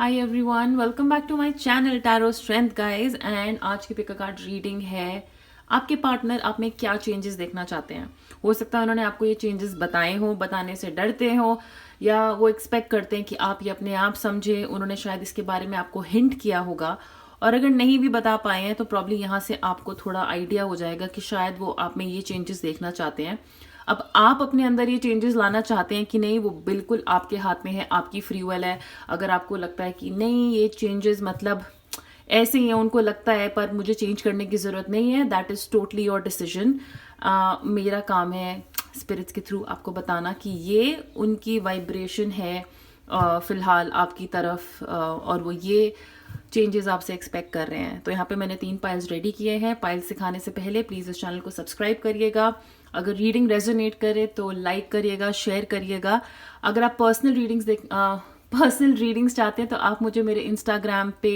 Hi everyone, welcome back to my channel tarot strength guys. And आज की pick card reading है आपके partner आप में क्या चेंजेस देखना चाहते हैं। हो सकता है उन्होंने आपको ये चेंजेस बताए हो, बताने से डरते हो, या वो एक्सपेक्ट करते हैं कि आप ये अपने आप समझे। उन्होंने शायद इसके बारे में आपको हिंट किया होगा, और अगर नहीं भी बता पाए हैं तो प्रॉब्ली यहाँ से आपको थोड़ा आइडिया हो जाएगा कि शायद वो आप में ये चेंजेस देखना चाहते हैं। अब आप अपने अंदर ये चेंजेस लाना चाहते हैं कि नहीं, वो बिल्कुल आपके हाथ में है, आपकी फ्री विल है। अगर आपको लगता है कि नहीं, ये चेंजेस मतलब ऐसे ही है, उनको लगता है पर मुझे चेंज करने की ज़रूरत नहीं है, that is totally your decision. मेरा काम है स्पिरिट्स के थ्रू आपको बताना कि ये उनकी वाइब्रेशन है फ़िलहाल आपकी तरफ, और वो ये चेंजेस आपसे एक्सपेक्ट कर रहे हैं। तो यहाँ पे मैंने 3 पाइल्स रेडी किए हैं। पाइल्स सिखाने से पहले प्लीज़ इस चैनल को सब्सक्राइब करिएगा। अगर रीडिंग रेजोनेट करे तो लाइक करिएगा, शेयर करिएगा। अगर आप पर्सनल रीडिंग्स चाहते हैं तो आप मुझे मेरे इंस्टाग्राम पे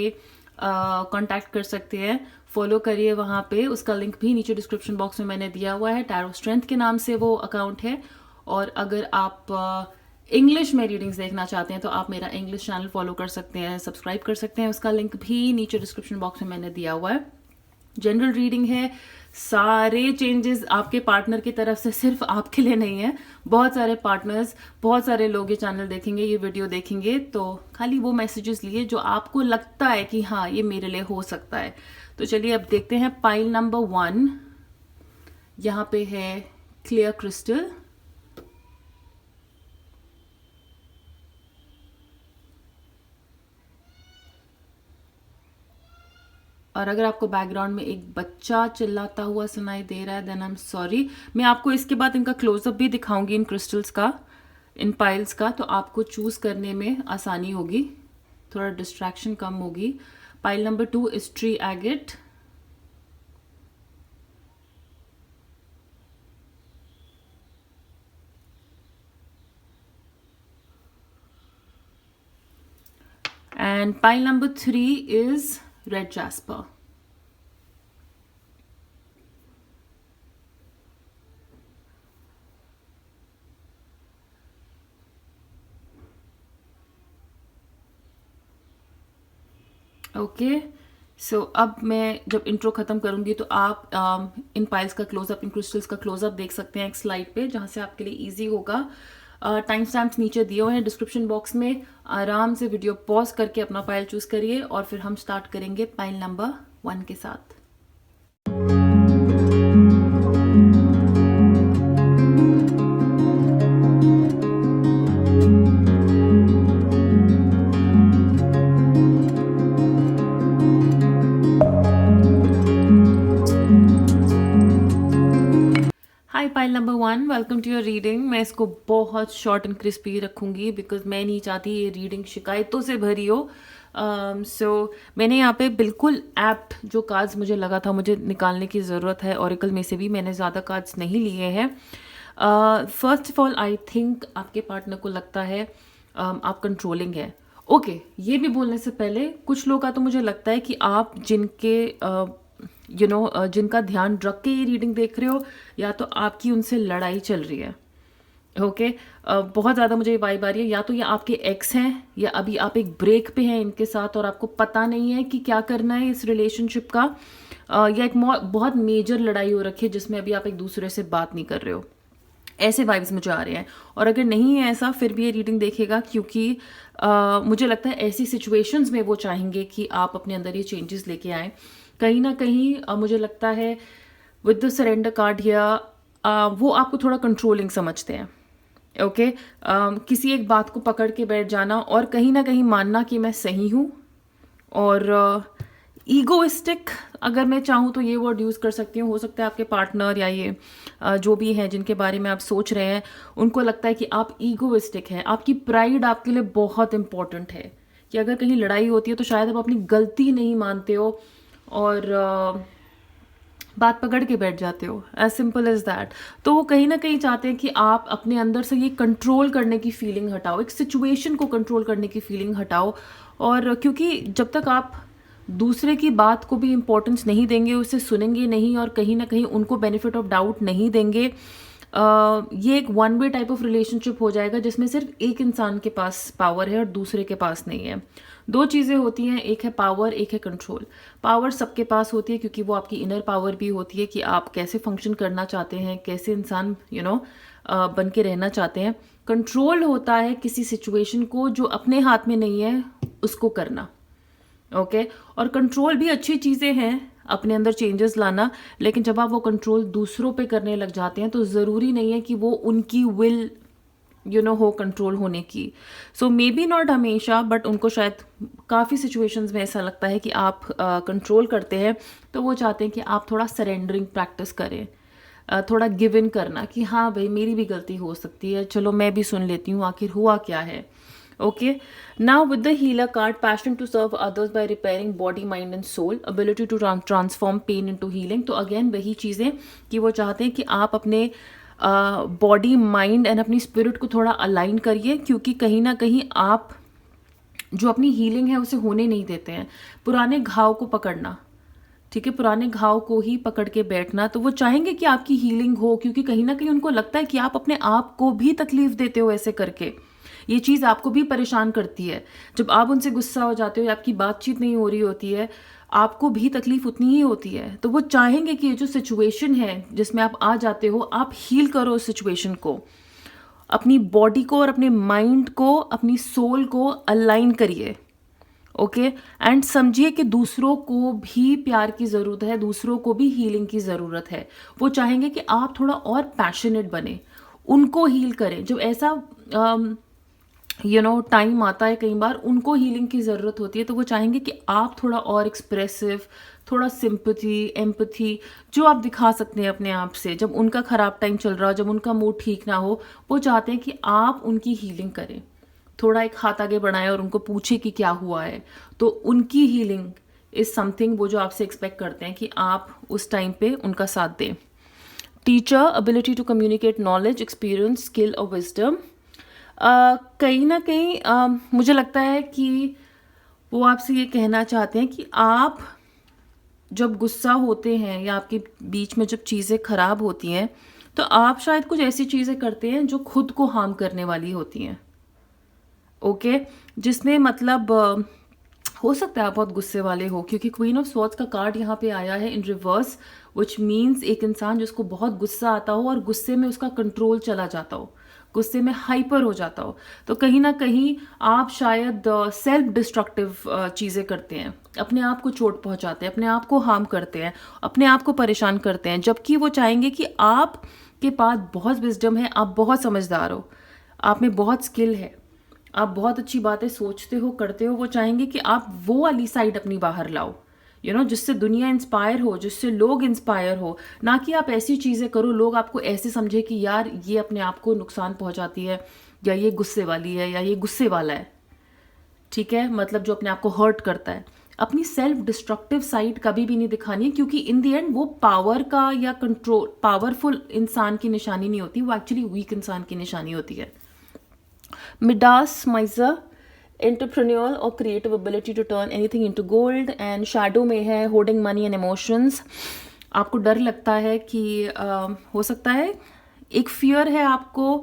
कांटेक्ट कर सकते हैं, फॉलो करिए वहाँ पे। उसका लिंक भी नीचे डिस्क्रिप्शन बॉक्स में मैंने दिया हुआ है, टैरो स्ट्रेंथ के नाम से वो अकाउंट है। और अगर आप इंग्लिश में रीडिंग्स देखना चाहते हैं तो आप मेरा इंग्लिश चैनल फॉलो कर सकते हैं, सब्सक्राइब कर सकते हैं। उसका लिंक भी नीचे डिस्क्रिप्शन बॉक्स में मैंने दिया हुआ है। जनरल रीडिंग है, सारे चेंजेस आपके पार्टनर की तरफ से सिर्फ आपके लिए नहीं है। बहुत सारे पार्टनर्स, बहुत सारे लोग ये चैनल देखेंगे, ये वीडियो देखेंगे, तो खाली वो मैसेजेस लिए जो आपको लगता है कि हाँ ये मेरे लिए हो सकता है। तो चलिए अब देखते हैं। पाइल नंबर 1 यहाँ पे है क्लियर क्रिस्टल। और अगर आपको बैकग्राउंड में एक बच्चा चिल्लाता हुआ सुनाई दे रहा है देन आई एम सॉरी। मैं आपको इसके बाद इनका क्लोजअप भी दिखाऊंगी, इन क्रिस्टल्स का, इन पाइल्स का, तो आपको चूज करने में आसानी होगी, थोड़ा डिस्ट्रैक्शन कम होगी। Pile number 2 is tree agate. And pile number 3 is red jasper. Okay, so अब मैं जब इंट्रो खत्म करूंगी तो आप इन पाइल्स का क्लोजअप, इन क्रिस्टल्स का क्लोजअप देख सकते हैं एक स्लाइड पे, जहां से आपके लिए इजी होगा। टाइम स्टैम्प्स नीचे दिए हुए हैं डिस्क्रिप्शन बॉक्स में। आराम से वीडियो पॉज करके अपना पाइल चूज करिए और फिर हम स्टार्ट करेंगे पाइल नंबर 1 के साथ। Hi pile number 1, welcome to your reading. मैं इसको बहुत शॉर्ट एंड क्रिस्पी रखूंगी बिकॉज मैं नहीं चाहती ये रीडिंग शिकायतों से भरी हो। सो मैंने यहाँ पे बिल्कुल एप्ट जो कार्ड्स मुझे लगा था मुझे निकालने की ज़रूरत है, ओरेकल में से भी मैंने ज़्यादा कार्ड्स नहीं लिए हैं। First of all I think आपके पार्टनर को लगता है आप कंट्रोलिंग है। ओके, ये भी बोलने से पहले कुछ लोग का तो मुझे लगता है कि आप जिनके जिनका ध्यान रख के ये रीडिंग देख रहे हो, या तो आपकी उनसे लड़ाई चल रही है। ओके, बहुत ज़्यादा मुझे ये वाइब आ रही है, या तो ये आपके एक्स हैं या अभी आप एक ब्रेक पे हैं इनके साथ और आपको पता नहीं है कि क्या करना है इस रिलेशनशिप का, या एक बहुत मेजर लड़ाई हो रखी है जिसमें अभी आप एक दूसरे से बात नहीं कर रहे हो। ऐसे वाइब्स मुझे आ रहे हैं। और अगर नहीं है ऐसा फिर भी ये रीडिंग देखेगा, क्योंकि मुझे लगता है ऐसी सिचुएशंस में वो चाहेंगे कि आप अपने अंदर ये चेंजेस लेके आएँ। कहीं ना कहीं मुझे लगता है विद द सरेंडर कार्ड या वो आपको थोड़ा कंट्रोलिंग समझते हैं। ओके, किसी एक बात को पकड़ के बैठ जाना और कहीं ना कहीं मानना कि मैं सही हूँ, और ईगोइस्टिक अगर मैं चाहूँ तो ये वर्ड यूज़ कर सकती हूँ। हो सकता है आपके पार्टनर या ये जो भी हैं जिनके बारे में आप सोच रहे हैं, उनको लगता है कि आप ईगोइस्टिक हैं। आपकी प्राइड आपके लिए बहुत इंपॉर्टेंट है, कि अगर कहीं लड़ाई होती है तो शायद आप अपनी गलती नहीं मानते हो और बात पकड़ के बैठ जाते हो, एज सिंपल एज दैट। तो वो कहीं ना कहीं चाहते हैं कि आप अपने अंदर से ये कंट्रोल करने की फीलिंग हटाओ, एक सिचुएशन को कंट्रोल करने की फीलिंग हटाओ। और क्योंकि जब तक आप दूसरे की बात को भी इम्पोर्टेंस नहीं देंगे, उसे सुनेंगे नहीं और कहीं ना कहीं उनको बेनिफिट ऑफ डाउट नहीं देंगे, ये एक one way type of relationship हो जाएगा जिसमें सिर्फ एक इंसान के पास पावर है और दूसरे के पास नहीं है। दो चीज़ें होती हैं, एक है पावर, एक है कंट्रोल। पावर सबके पास होती है क्योंकि वो आपकी इनर पावर भी होती है कि आप कैसे फंक्शन करना चाहते हैं, कैसे इंसान बन के रहना चाहते हैं। कंट्रोल होता है किसी सिचुएशन को जो अपने हाथ में नहीं है उसको करना। ओके और कंट्रोल भी अच्छी चीज़ें हैं, अपने अंदर चेंजेस लाना, लेकिन जब आप वो कंट्रोल दूसरों पे करने लग जाते हैं तो ज़रूरी नहीं है कि वो उनकी विल हो कंट्रोल होने की। सो मे बी नॉट हमेशा, बट उनको शायद काफ़ी सिचुएशंस में ऐसा लगता है कि आप कंट्रोल करते हैं, तो वो चाहते हैं कि आप थोड़ा सरेंडरिंग प्रैक्टिस करें, थोड़ा गिव इन करना कि हाँ भाई मेरी भी गलती हो सकती है, चलो मैं भी सुन लेती हूँ आखिर हुआ क्या है। Okay, now with the healer card, passion to serve others by repairing body, mind and soul, ability to transform pain into healing. तो अगेन वही चीज़ें कि वो चाहते हैं कि आप अपने बॉडी, माइंड एंड अपनी स्पिरिट को थोड़ा अलाइन करिए, क्योंकि कहीं ना कहीं आप जो अपनी हीलिंग है उसे होने नहीं देते हैं। पुराने घाव को पकड़ना, ठीक है, पुराने घाव को ही पकड़ के बैठना। तो वो चाहेंगे कि आपकी हीलिंग हो, क्योंकि कहीं ना कहीं उनको लगता है कि आप अपने आप को भी तकलीफ देते हो ऐसे करके। ये चीज़ आपको भी परेशान करती है। जब आप उनसे गुस्सा हो जाते हो या आपकी बातचीत नहीं हो रही होती है, आपको भी तकलीफ उतनी ही होती है। तो वो चाहेंगे कि ये जो सिचुएशन है जिसमें आप आ जाते हो, आप हील करो उस सिचुएशन को, अपनी बॉडी को और अपने माइंड को, अपनी सोल को अलाइन करिए। ओके एंड समझिए कि दूसरों को भी प्यार की ज़रूरत है, दूसरों को भी हीलिंग की ज़रूरत है। वो चाहेंगे कि आप थोड़ा और पैशनेट बने, उनको हील करें। जब ऐसा टाइम आता है, कई बार उनको हीलिंग की ज़रूरत होती है, तो वो चाहेंगे कि आप थोड़ा और एक्सप्रेसिव, थोड़ा सिंपथी, एम्पथी जो आप दिखा सकते हैं अपने आप से। जब उनका ख़राब टाइम चल रहा हो, जब उनका मूड ठीक ना हो, वो चाहते हैं कि आप उनकी हीलिंग करें, थोड़ा एक हाथ आगे बढ़ाएं और उनको पूछे कि क्या हुआ है। तो उनकी हीलिंग इज़ समथिंग वो जो आपसे एक्सपेक्ट करते हैं कि आप उस टाइम पे उनका साथ दें। Teacher, ability to communicate knowledge, experience, skill और विजडम। कहीं ना कहीं मुझे लगता है कि वो आपसे ये कहना चाहते हैं कि आप जब गुस्सा होते हैं या आपके बीच में जब चीज़ें ख़राब होती हैं, तो आप शायद कुछ ऐसी चीज़ें करते हैं जो खुद को हार्म करने वाली होती हैं। ओके जिसमें मतलब हो सकता है आप बहुत गुस्से वाले हो, क्योंकि क्वीन ऑफ स्वॉर्ड्स का कार्ड यहाँ पे आया है इन रिवर्स, विच मीन्स एक इंसान जिसको बहुत गुस्सा आता हो और गुस्से में उसका कंट्रोल चला जाता हो, गुस्से में हाइपर हो जाता हो। तो कहीं ना कहीं आप शायद सेल्फ डिस्ट्रक्टिव चीज़ें करते हैं, अपने आप को चोट पहुंचाते हैं, अपने आप को हार्म करते हैं, अपने आप को परेशान करते हैं, जबकि वो चाहेंगे कि आप के पास बहुत विजडम है, आप बहुत समझदार हो, आप में बहुत स्किल है, आप बहुत अच्छी बातें सोचते हो, करते हो। वो चाहेंगे कि आप वो वाली साइड अपनी बाहर लाओ, जिससे दुनिया इंस्पायर हो, जिससे लोग इंस्पायर हो, ना कि आप ऐसी चीज़ें करो लोग आपको ऐसे समझे कि यार ये अपने आप को नुकसान पहुंचाती है, या ये गुस्से वाली है, या ये गुस्से वाला है, ठीक है, मतलब जो अपने आप को हर्ट करता है। अपनी सेल्फ डिस्ट्रक्टिव साइड कभी भी नहीं दिखानी है, क्योंकि इन दी एंड वो पावर का या कंट्रोल, पावरफुल इंसान की निशानी नहीं होती, वो एक्चुअली वीक इंसान की निशानी होती है। मिडास, माइजर, एंटरप्रेन्योर और creative ability to turn anything into gold. And shadow में है होल्डिंग मनी एंड इमोशंस। आपको डर लगता है कि हो सकता है एक फियर है आपको।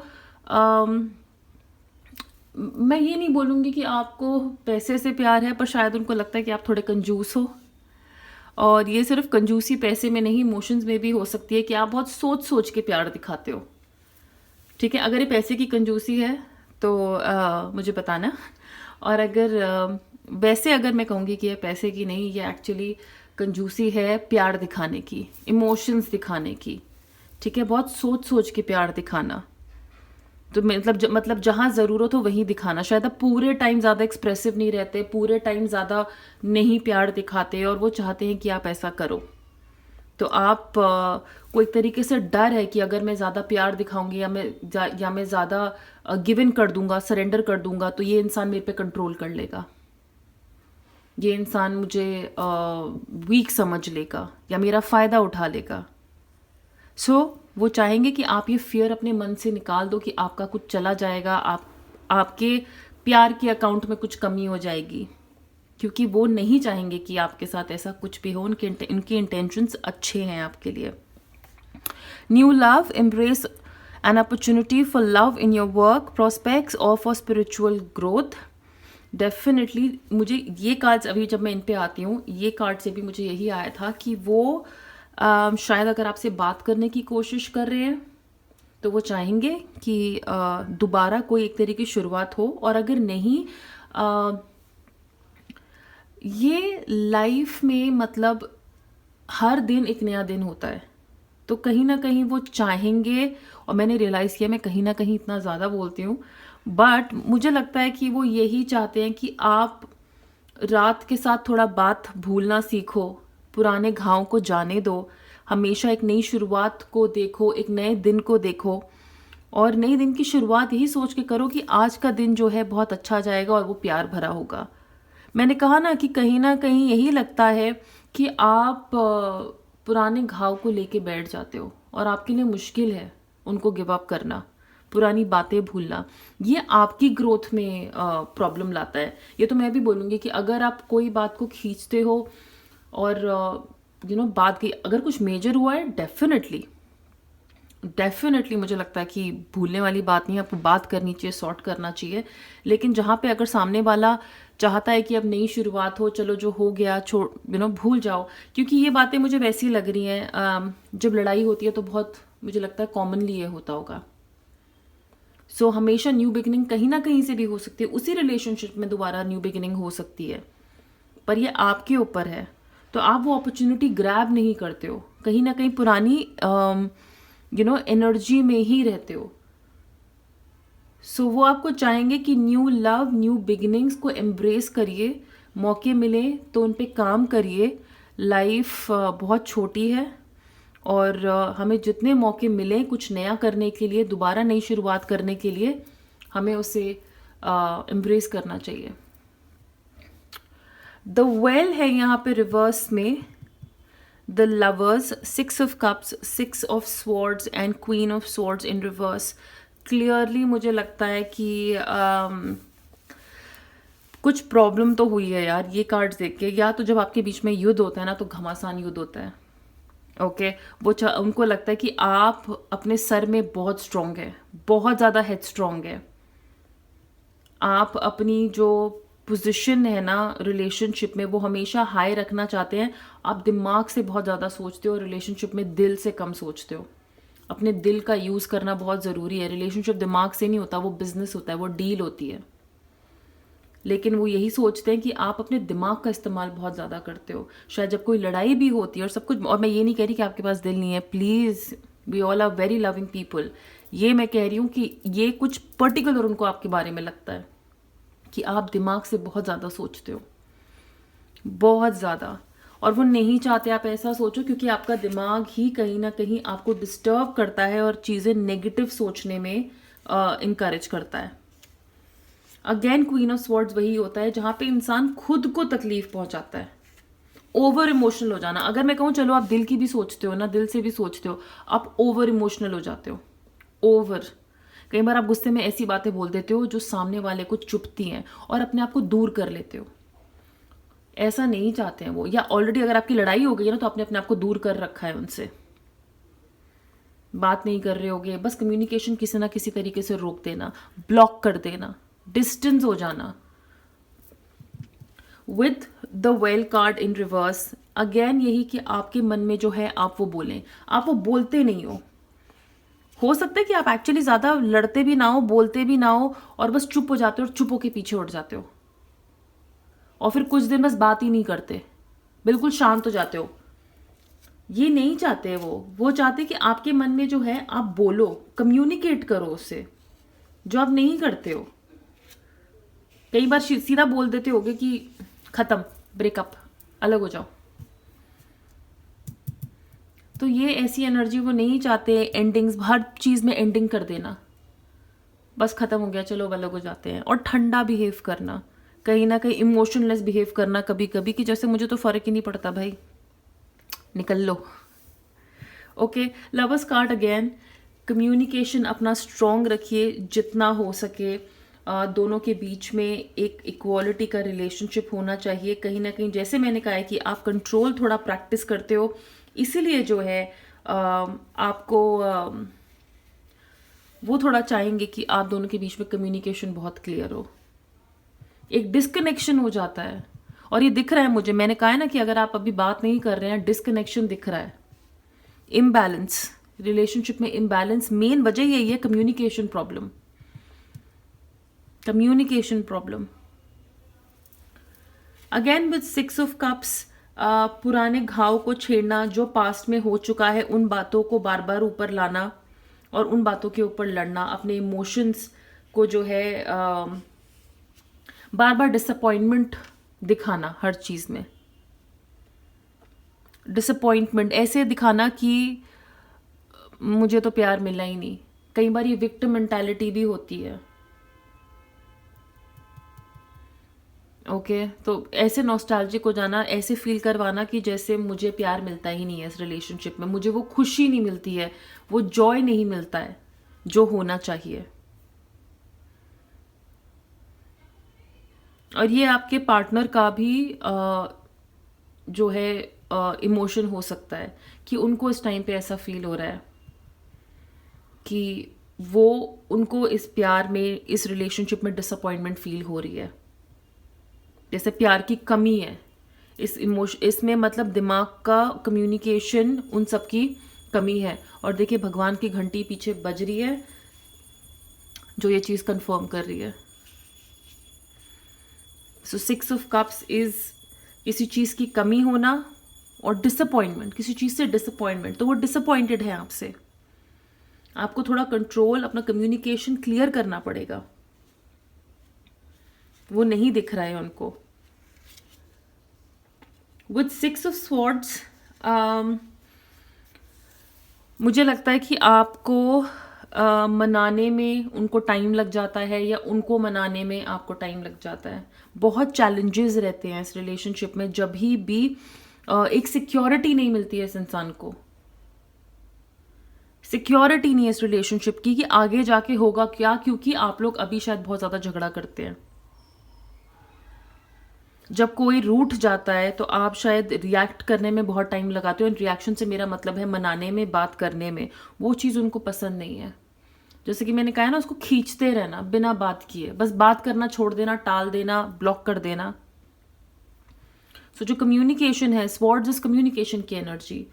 मैं ये नहीं बोलूँगी कि आपको पैसे से प्यार है, पर शायद उनको लगता है कि आप थोड़े कंजूस हो, और ये सिर्फ कंजूसी पैसे में नहीं, इमोशंस में भी हो सकती है कि आप बहुत सोच सोच के प्यार दिखाते हो, ठीक है। अगर ये पैसे की कंजूसी है तो मुझे बताना, और अगर वैसे अगर मैं कहूँगी कि ये पैसे की नहीं, ये एक्चुअली कंजूसी है प्यार दिखाने की, इमोशंस दिखाने की, ठीक है, बहुत सोच सोच के प्यार दिखाना। तो मतलब जहाँ ज़रूरत हो वहीं दिखाना। शायद आप पूरे टाइम ज़्यादा एक्सप्रेसिव नहीं रहते, पूरे टाइम ज़्यादा नहीं प्यार दिखाते, और वो चाहते हैं कि आप ऐसा करो। तो आप कोई तरीके से डर है कि अगर मैं ज़्यादा प्यार दिखाऊंगी या मैं ज़्यादा गिव इन कर दूंगा, सरेंडर कर दूंगा, तो ये इंसान मेरे पे कंट्रोल कर लेगा, ये इंसान मुझे वीक समझ लेगा या मेरा फ़ायदा उठा लेगा। सो वो चाहेंगे कि आप ये फियर अपने मन से निकाल दो कि आपका कुछ चला जाएगा, आपके प्यार के अकाउंट में कुछ कमी हो जाएगी, क्योंकि वो नहीं चाहेंगे कि आपके साथ ऐसा कुछ भी हो। उनके इंटेंशंस अच्छे हैं आपके लिए। New love, embrace An opportunity for love in your work prospects or for spiritual growth. Definitely मुझे ये कार्ड्स, अभी जब मैं इन पे आती हूँ, ये कार्ड से भी मुझे यही आया था कि वो शायद अगर आपसे बात करने की कोशिश कर रहे हैं तो वो चाहेंगे कि दोबारा कोई एक तरीके की शुरुआत हो, और अगर नहीं, ये लाइफ में मतलब हर दिन एक नया दिन होता है, तो कहीं ना कहीं वो चाहेंगे, और मैंने रियलाइज़ किया मैं कहीं ना कहीं इतना ज़्यादा बोलती हूँ, बट मुझे लगता है कि वो यही चाहते हैं कि आप रात के साथ थोड़ा बात भूलना सीखो, पुराने घाव को जाने दो, हमेशा एक नई शुरुआत को देखो, एक नए दिन को देखो, और नए दिन की शुरुआत यही सोच के करो कि आज का दिन जो है बहुत अच्छा जाएगा और वो प्यार भरा होगा। मैंने कहा ना कहीं यही लगता है कि आप पुराने घाव को लेके बैठ जाते हो और आपके लिए मुश्किल है उनको गिव अप करना, पुरानी बातें भूलना। ये आपकी ग्रोथ में प्रॉब्लम लाता है। ये तो मैं भी बोलूँगी कि अगर आप कोई बात को खींचते हो और बात की अगर कुछ मेजर हुआ है, डेफिनेटली मुझे लगता है कि भूलने वाली बात नहीं है, आपको बात करनी चाहिए, सॉर्ट करना चाहिए। लेकिन जहाँ पे अगर सामने वाला चाहता है कि अब नई शुरुआत हो, चलो जो हो गया छोड़ भूल जाओ, क्योंकि ये बातें मुझे वैसी लग रही हैं, जब लड़ाई होती है तो बहुत मुझे लगता है कॉमनली ये होता होगा। सो हमेशा न्यू बिगिनिंग कहीं ना कहीं से भी हो सकती है, उसी रिलेशनशिप में दोबारा न्यू बिगिनिंग हो सकती है, पर ये आपके ऊपर है। तो आप वो अपॉर्चुनिटी ग्रैब नहीं करते हो, कहीं ना कहीं पुरानी एनर्जी में ही रहते हो। सो वो आपको चाहेंगे कि न्यू लव, न्यू बिगिनिंग्स को एम्ब्रेस करिए, मौके मिले तो उन पे काम करिए। लाइफ बहुत छोटी है, और हमें जितने मौके मिले कुछ नया करने के लिए, दोबारा नई शुरुआत करने के लिए, हमें उसे एम्ब्रेस करना चाहिए। द वेल है यहाँ पे रिवर्स में, the lovers, 6 of cups, 6 of swords and queen of swords in reverse. Clearly मुझे लगता है कि कुछ प्रॉब्लम तो हुई है यार, ये कार्ड्स देख के। या तो जब आपके बीच में युद्ध होता है ना, तो घमासान युद्ध होता है। ओके, उनको लगता है कि आप अपने सर में बहुत स्ट्रांग है, बहुत ज़्यादा हेड स्ट्रांग है। आप अपनी जो पोजीशन है ना रिलेशनशिप में, वो हमेशा हाई रखना चाहते हैं। आप दिमाग से बहुत ज़्यादा सोचते हो, रिलेशनशिप में दिल से कम सोचते हो। अपने दिल का यूज़ करना बहुत ज़रूरी है। रिलेशनशिप दिमाग से नहीं होता, वो बिजनेस होता है, वो डील होती है। लेकिन वो यही सोचते हैं कि आप अपने दिमाग का इस्तेमाल बहुत ज़्यादा करते हो। शायद जब कोई लड़ाई भी होती है और सब कुछ, और मैं ये नहीं कह रही कि आपके पास दिल नहीं है, please, we all are very loving people. ये मैं कह रही हूँ कि ये कुछ पर्टिकुलर उनको आपके बारे में लगता है कि आप दिमाग से बहुत ज़्यादा सोचते हो, बहुत ज़्यादा। और वो नहीं चाहते आप ऐसा सोचो, क्योंकि आपका दिमाग ही कहीं ना कहीं आपको डिस्टर्ब करता है और चीज़ें नेगेटिव सोचने में इनकरेज करता है। अगेन क्वीन ऑफ स्वॉर्ड्स वही होता है जहाँ पे इंसान खुद को तकलीफ पहुंचाता है, ओवर इमोशनल हो जाना। अगर मैं कहूँ चलो आप दिल की भी सोचते हो ना, दिल से भी सोचते हो, आप ओवर इमोशनल हो जाते हो। ओवर, कई बार आप गुस्से में ऐसी बातें बोल देते हो जो सामने वाले को चुभती हैं, और अपने आप को दूर कर लेते हो। ऐसा नहीं चाहते हैं वो, या ऑलरेडी अगर आपकी लड़ाई हो गई है ना, तो आपने अपने आप को दूर कर रखा है उनसे, बात नहीं कर रहे होगे, बस कम्युनिकेशन किसी ना किसी तरीके से रोक देना, ब्लॉक कर देना, डिस्टेंस हो जाना। With the well card in reverse, again यही कि आपके मन में जो है आप वो बोलें, आप वो बोलते नहीं हो सकता है कि आप एक्चुअली ज़्यादा लड़ते भी ना हो, बोलते भी ना हो, और बस चुप हो जाते हो और चुप होके पीछे उठ जाते हो, और फिर कुछ दिन बस बात ही नहीं करते, बिल्कुल शांत हो जाते हो। ये नहीं चाहते वो चाहते कि आपके मन में जो है आप बोलो, कम्युनिकेट करो उससे, जो आप नहीं करते हो। कई बार सीधा बोल देते होगे कि खत्म, ब्रेकअप, अलग हो जाओ। तो ये ऐसी एनर्जी वो नहीं चाहते, एंडिंग्स, हर चीज़ में एंडिंग कर देना, बस खत्म हो गया चलो अलग हो जाते हैं। और ठंडा बिहेव करना, कहीं ना कहीं इमोशनलेस बिहेव करना कभी कभी, कि जैसे मुझे तो फ़र्क ही नहीं पड़ता भाई, निकल लो। Okay, lovers card again, communication अपना स्ट्रॉन्ग रखिए जितना हो सके। दोनों के बीच में एक इक्वालिटी का रिलेशनशिप होना चाहिए। कहीं ना कहीं जैसे मैंने कहा है कि आप कंट्रोल थोड़ा प्रैक्टिस करते हो, इसीलिए जो है आपको वो थोड़ा चाहेंगे कि आप दोनों के बीच में कम्युनिकेशन बहुत क्लियर हो। एक डिस्कनेक्शन हो जाता है और ये दिख रहा है मुझे, मैंने कहा है ना कि अगर आप अभी बात नहीं कर रहे हैं, डिस्कनेक्शन दिख रहा है, इम्बैलेंस, रिलेशनशिप में इम्बैलेंस, मेन वजह यही है, communication problem, communication problem. Again with 6 of cups, पुराने घाव को छेड़ना, जो पास्ट में हो चुका है उन बातों को बार बार ऊपर लाना और उन बातों के ऊपर लड़ना, अपने इमोशंस को जो है बार बार डिसअपॉइंटमेंट दिखाना, हर चीज में डिसअपॉइंटमेंट ऐसे दिखाना कि मुझे तो प्यार मिला ही नहीं। कई बार ये विक्टिम मेंटालिटी भी होती है। ओके तो ऐसे नॉस्टैल्जिक हो जाना, ऐसे फील करवाना कि जैसे मुझे प्यार मिलता ही नहीं है इस रिलेशनशिप में, मुझे वो खुशी नहीं मिलती है, वो जॉय नहीं मिलता है जो होना चाहिए। और ये आपके पार्टनर का भी जो है इमोशन हो सकता है कि उनको इस टाइम पे ऐसा फील हो रहा है कि वो, उनको इस प्यार में, इस रिलेशनशिप में डिसअपॉइंटमेंट फील हो रही है, जैसे प्यार की कमी है इस इमोशन, इसमें मतलब दिमाग का कम्युनिकेशन, उन सब की कमी है। और देखिए भगवान की घंटी पीछे बज रही है जो ये चीज कंफर्म कर रही है। सो 6 ऑफ कप्स इज किसी चीज की कमी होना और डिसअपॉइंटमेंट, किसी चीज से डिसअपॉइंटमेंट, तो वो डिसअपॉइंटेड है आपसे। आपको थोड़ा कंट्रोल, अपना कम्युनिकेशन क्लियर करना पड़ेगा, वो नहीं दिख रहा है उनको। विद 6 ऑफ स्वॉर्ड्स, मुझे लगता है कि आपको मनाने में उनको टाइम लग जाता है या उनको मनाने में आपको टाइम लग जाता है। बहुत चैलेंजेस रहते हैं इस रिलेशनशिप में, जब भी एक सिक्योरिटी नहीं मिलती है इस इंसान को, सिक्योरिटी नहीं है इस रिलेशनशिप की कि आगे जाके होगा क्या, क्योंकि आप लोग अभी शायद बहुत ज्यादा झगड़ा करते हैं। जब कोई रूठ जाता है तो आप शायद रिएक्ट करने में बहुत टाइम लगाते हो। रिएक्शन से मेरा मतलब है मनाने में, बात करने में, वो चीज़ उनको पसंद नहीं है। जैसे कि मैंने कहा है ना, उसको खींचते रहना बिना बात किए, बस बात करना छोड़ देना, टाल देना, ब्लॉक कर देना। सो जो कम्युनिकेशन है, स्वॉर्ड्स इज कम्युनिकेशन की एनर्जी,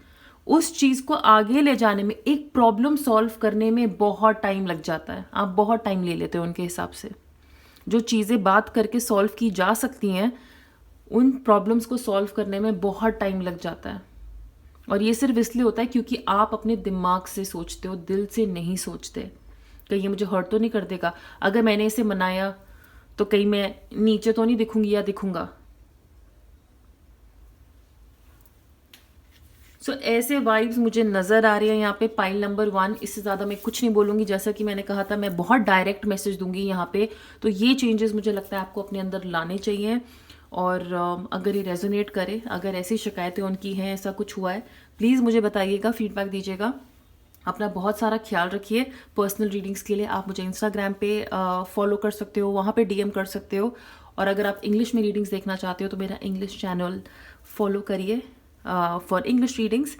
उस चीज को आगे ले जाने में, एक प्रॉब्लम सॉल्व करने में बहुत टाइम लग जाता है। आप बहुत टाइम ले लेते हो उनके हिसाब से। जो चीजें बात करके सॉल्व की जा सकती हैं, उन प्रॉब्लम्स को सॉल्व करने में बहुत टाइम लग जाता है। और ये सिर्फ इसलिए होता है क्योंकि आप अपने दिमाग से सोचते हो, दिल से नहीं सोचते। कहीं ये मुझे हर्ट तो नहीं कर देगा, अगर मैंने इसे मनाया तो कहीं मैं नीचे तो नहीं दिखूंगी या दिखूंगा। सो ऐसे वाइब्स मुझे नजर आ रही है यहाँ पे पाइल नंबर 1। इससे ज्यादा मैं कुछ नहीं बोलूंगी, जैसा कि मैंने कहा था मैं बहुत डायरेक्ट मैसेज दूंगी यहाँ पे। तो ये चेंजेस मुझे लगता है आपको अपने अंदर लाने चाहिए। और अगर ये रेजोनेट करे, अगर ऐसी शिकायतें उनकी हैं, ऐसा कुछ हुआ है, प्लीज़ मुझे बताइएगा, फीडबैक दीजिएगा। अपना बहुत सारा ख्याल रखिए। पर्सनल रीडिंग्स के लिए आप मुझे इंस्टाग्राम पे फॉलो कर सकते हो, वहाँ पे डीएम कर सकते हो। और अगर आप इंग्लिश में रीडिंग्स देखना चाहते हो तो मेरा इंग्लिश चैनल फॉलो करिए फॉर इंग्लिश रीडिंग्स।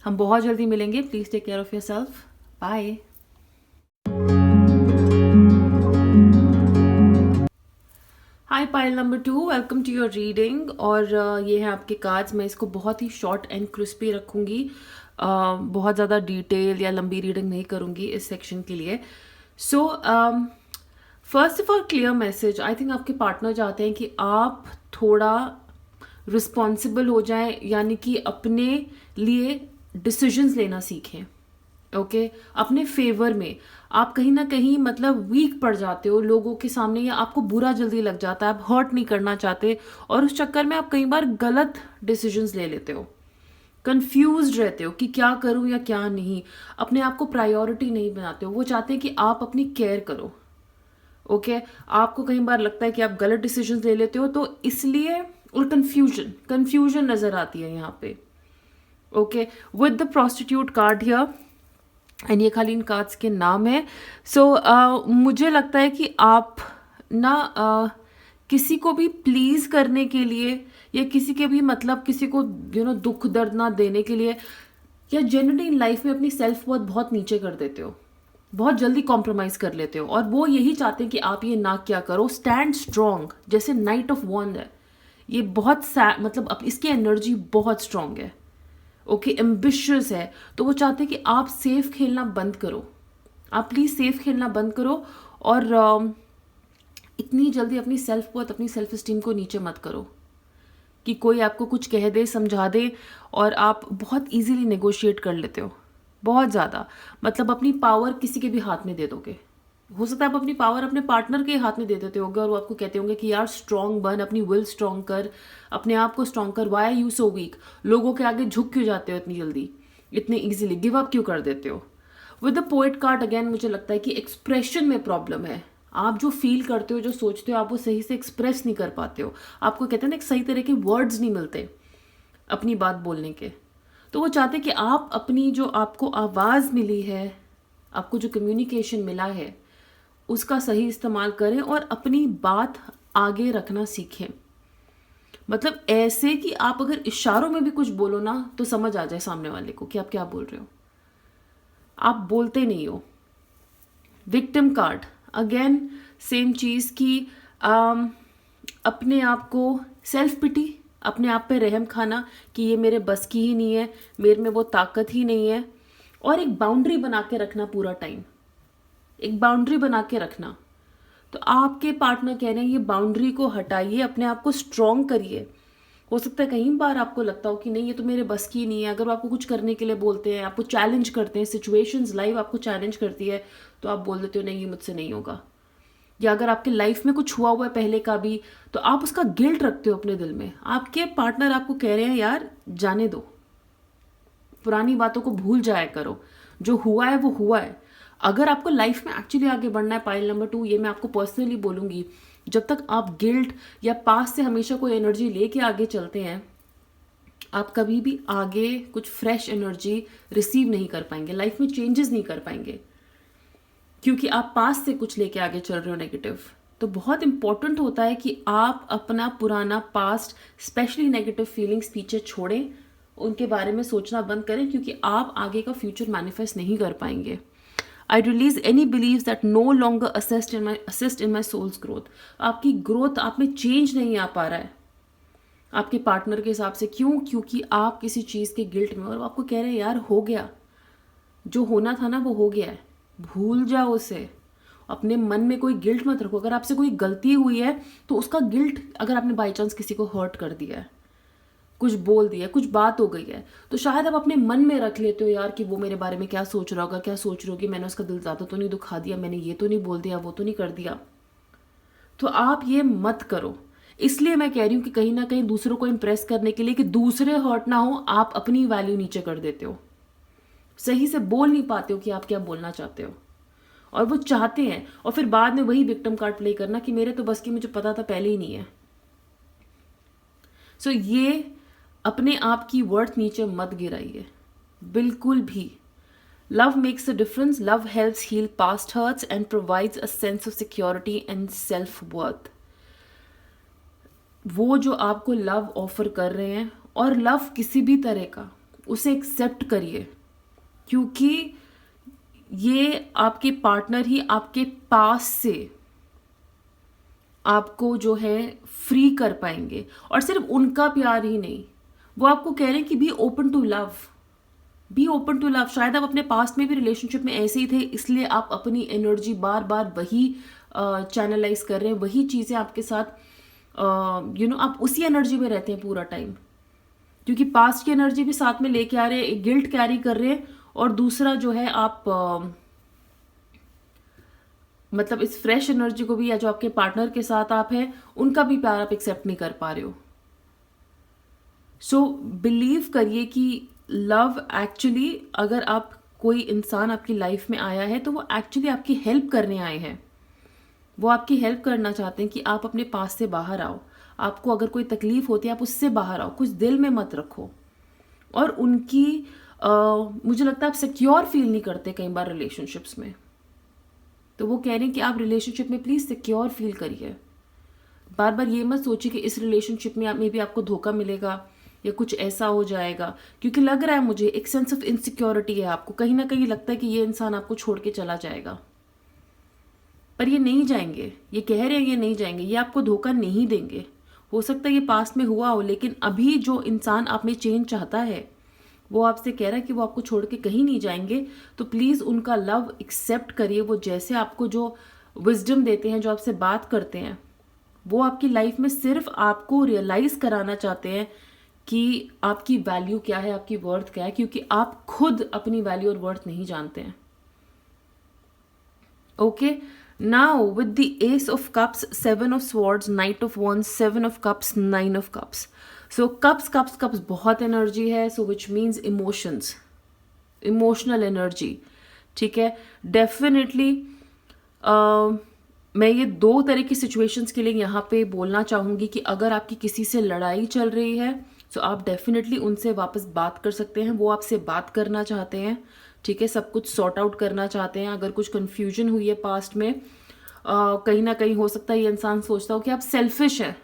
हम बहुत जल्दी मिलेंगे। Please take care of yourself. Bye. Hi pile number 2, welcome to your reading. और ये है आपके कार्ड्स। मैं इसको बहुत ही शॉर्ट एंड क्रिस्पी रखूँगी, बहुत ज़्यादा डिटेल या लंबी रीडिंग नहीं करूँगी इस सेक्शन के लिए। So first of all, clear message. I think आपके पार्टनर चाहते हैं कि आप थोड़ा रिस्पॉन्सिबल हो जाएं, यानी कि अपने लिए डिसीजंस लेना सीखें। ओके अपने फेवर में। आप कहीं ना कहीं मतलब वीक पड़ जाते हो लोगों के सामने, या आपको बुरा जल्दी लग जाता है, आप हर्ट नहीं करना चाहते, और उस चक्कर में आप कई बार गलत डिसीजंस ले लेते हो, कंफ्यूज्ड रहते हो कि क्या करूं या क्या नहीं, अपने आप को प्रायोरिटी नहीं बनाते हो। वो चाहते हैं कि आप अपनी केयर करो। ओके आपको कई बार लगता है कि आप गलत डिसीजंस ले लेते हो, तो इसलिए, और कंफ्यूजन नजर आती है यहाँ पे। Okay with the prostitute card here, and ये खाली इन कार्ड्स के नाम है। सो मुझे लगता है कि आप ना किसी को भी प्लीज करने के लिए, या किसी के भी मतलब किसी को दुख दर्द ना देने के लिए, या जनरली इन लाइफ में अपनी सेल्फ वर्थ बहुत नीचे कर देते हो। बहुत जल्दी कॉम्प्रोमाइज़ कर लेते हो, और वो यही चाहते हैं कि आप ये ना क्या करो, स्टैंड स्ट्रॉन्ग। जैसे नाइट ऑफ वॉन्ड है, ये बहुत मतलब अब इसकी एनर्जी बहुत स्ट्रॉन्ग है, ओके, एम्बिशियस है। तो वो चाहते हैं कि आप सेफ खेलना बंद करो, आप प्लीज़ सेफ खेलना बंद करो, और इतनी जल्दी अपनी सेल्फ वर्थ, अपनी सेल्फ इस्टीम को नीचे मत करो कि कोई आपको कुछ कह दे, समझा दे, और आप बहुत इजीली नेगोशिएट कर लेते हो, बहुत ज़्यादा। मतलब अपनी पावर किसी के भी हाथ में दे दोगे। हो सकता है आप अपनी पावर अपने पार्टनर के हाथ में दे देते होगे, और वो आपको कहते होंगे कि यार स्ट्रॉन्ग बन, अपनी विल स्ट्रॉन्ग कर, अपने आप को स्ट्रॉन्ग कर, why are you so weak, लोगों के आगे झुक क्यों जाते हो इतनी जल्दी, इतने ईजिली गिव अप क्यों कर देते हो। With the poet card again मुझे लगता है कि एक्सप्रेशन में प्रॉब्लम है। आप जो फील करते हो, जो सोचते हो, आप वो सही से एक्सप्रेस नहीं कर पाते हो। आपको कहते हैं ना, एक सही तरह के वर्ड्स नहीं मिलते अपनी बात बोलने के। तो वो चाहते हैं कि आप अपनी जो आपको आवाज़ मिली है, आपको जो कम्युनिकेशन मिला है, उसका सही इस्तेमाल करें और अपनी बात आगे रखना सीखें। मतलब ऐसे कि आप अगर इशारों में भी कुछ बोलो ना, तो समझ आ जाए सामने वाले को कि आप क्या बोल रहे हो। आप बोलते नहीं हो। विक्टिम कार्ड अगेन सेम चीज़ की, अपने आप को सेल्फ पिटी, अपने आप पे रहम खाना कि ये मेरे बस की ही नहीं है, मेरे में वो ताकत ही नहीं है, और एक बाउंड्री बना के रखना पूरा टाइम, एक बाउंड्री बना के रखना। तो आपके पार्टनर कह रहे हैं ये बाउंड्री को हटाइए, अपने आप को स्ट्रॉन्ग करिए। हो सकता है कई बार आपको लगता हो कि नहीं ये तो मेरे बस की नहीं है। अगर वो आपको कुछ करने के लिए बोलते हैं, आपको चैलेंज करते हैं, सिचुएशंस लाइव आपको चैलेंज करती है, तो आप बोल देते हो नहीं ये मुझसे नहीं होगा। या अगर आपके लाइफ में कुछ हुआ हुआ है पहले का भी, तो आप उसका गिल्ट रखते हो अपने दिल में। आपके पार्टनर आपको कह रहे हैं यार जाने दो, पुरानी बातों को भूल जाया करो, जो हुआ है वो हुआ है। अगर आपको लाइफ में एक्चुअली आगे बढ़ना है, पाइल नंबर 2, ये मैं आपको पर्सनली बोलूँगी, जब तक आप गिल्ट या पास्ट से हमेशा कोई एनर्जी लेके आगे चलते हैं, आप कभी भी आगे कुछ फ्रेश एनर्जी रिसीव नहीं कर पाएंगे, लाइफ में चेंजेस नहीं कर पाएंगे, क्योंकि आप पास्ट से कुछ लेके आगे चल रहे हो नेगेटिव। तो बहुत इंपॉर्टेंट होता है कि आप अपना पुराना पास्ट, स्पेशली नेगेटिव फीलिंग्स पीछे छोड़ें, उनके बारे में सोचना बंद करें, क्योंकि आप आगे का फ्यूचर मैनिफेस्ट नहीं कर पाएंगे। I release any beliefs that no longer assist in my soul's growth. आपकी ग्रोथ, आप में चेंज नहीं आ पा रहा है आपके पार्टनर के हिसाब से। क्यों? क्योंकि आप किसी चीज़ के गिल्ट में, और वो आपको कह रहे हैं यार हो गया, जो होना था ना वो हो गया है, भूल जाओ उसे। अपने मन में कोई गिल्ट मत रखो। अगर आपसे कोई गलती हुई है तो उसका गिल्ट, अगर आपने बाई चांस किसी को हर्ट कर दिया है, कुछ बोल दिया, कुछ बात हो गई है, तो शायद आप अपने मन में रख लेते हो यार कि वो मेरे बारे में क्या सोच रहा होगा, क्या सोच रही होगी, मैंने उसका दिल ज़्यादा तो नहीं दुखा दिया, मैंने ये तो नहीं बोल दिया, वो तो नहीं कर दिया। तो आप ये मत करो। इसलिए मैं कह रही हूँ कि कहीं ना कहीं दूसरों को इम्प्रेस करने के लिए, कि दूसरे हर्ट ना हो, आप अपनी वैल्यू नीचे कर देते हो, सही से बोल नहीं पाते हो कि आप क्या बोलना चाहते हो, और वो चाहते हैं, और फिर बाद में वही विक्टिम कार्ड प्ले करना कि मेरे तो बस की, मुझे पता था पहले ही नहीं है। सो ये अपने आप की वर्थ नीचे मत गिराइए बिल्कुल भी। Love makes a difference, love helps heal past hurts and provides a sense of security and self worth. वो जो आपको लव ऑफर कर रहे हैं, और लव किसी भी तरह का, उसे एक्सेप्ट करिए, क्योंकि ये आपके पार्टनर ही आपके पास से आपको जो है फ्री कर पाएंगे। और सिर्फ उनका प्यार ही नहीं, वो आपको कह रहे हैं कि be open to love, be open to love. शायद आप अपने पास्ट में भी रिलेशनशिप में ऐसे ही थे, इसलिए आप अपनी एनर्जी बार बार वही चैनलाइज कर रहे हैं, वही चीज़ें आपके साथ आप उसी एनर्जी में रहते हैं पूरा टाइम, क्योंकि पास्ट की एनर्जी भी साथ में लेके आ रहे हैं, एक गिल्ट कैरी कर रहे हैं, और दूसरा जो है आप मतलब इस फ्रेश एनर्जी को भी, या जो आपके पार्टनर के साथ आप हैं उनका भी प्यार आप एक्सेप्ट नहीं कर पा रहे हो। सो बिलीव करिए कि लव एक्चुअली, अगर आप कोई इंसान आपकी लाइफ में आया है तो वो एक्चुअली आपकी हेल्प करने आए हैं। वो आपकी हेल्प करना चाहते हैं कि आप अपने पास से बाहर आओ। आपको अगर कोई तकलीफ होती है आप उससे बाहर आओ, कुछ दिल में मत रखो। और उनकी मुझे लगता है आप सिक्योर फील नहीं करते कई बार रिलेशनशिप्स में, तो वो कह रहे हैं कि आप रिलेशनशिप में प्लीज़ सिक्योर फील करिए। बार बार ये मत सोचिए कि इस रिलेशनशिप में भी आपको धोखा मिलेगा, या कुछ ऐसा हो जाएगा, क्योंकि लग रहा है मुझे एक सेंस ऑफ इनसिक्योरिटी है आपको, कहीं ना कहीं लगता है कि ये इंसान आपको छोड़ के चला जाएगा। पर ये नहीं जाएंगे, ये कह रहे हैं ये नहीं जाएंगे, ये आपको धोखा नहीं देंगे। हो सकता है ये पास्ट में हुआ हो, लेकिन अभी जो इंसान आप में चेंज चाहता है वो आपसे कह रहा है कि वो आपको छोड़ के कहीं नहीं जाएंगे। तो प्लीज़ उनका लव एक्सेप्ट करिए। वो जैसे आपको जो विजडम देते हैं, जो आपसे बात करते हैं, वो आपकी लाइफ में सिर्फ आपको रियलाइज कराना चाहते हैं कि आपकी वैल्यू क्या है, आपकी वर्थ क्या है, क्योंकि आप खुद अपनी वैल्यू और वर्थ नहीं जानते हैं। Okay, now with the ace of cups, 7 of swords, knight of wands, 7 of cups, 9 of cups. So cups cups cups बहुत एनर्जी है, so which means emotions, emotional energy. ठीक है, डेफिनेटली मैं ये 2 तरह की सिचुएशंस के लिए यहाँ पे बोलना चाहूँगी कि अगर आपकी किसी से लड़ाई चल रही है तो आप डेफिनेटली उनसे वापस बात कर सकते हैं। वो आपसे बात करना चाहते हैं, ठीक है, सब कुछ सॉर्ट आउट करना चाहते हैं। अगर कुछ कन्फ्यूजन हुई है पास्ट में, कहीं ना कहीं हो सकता है ये इंसान सोचता हो कि आप सेल्फिश हैं।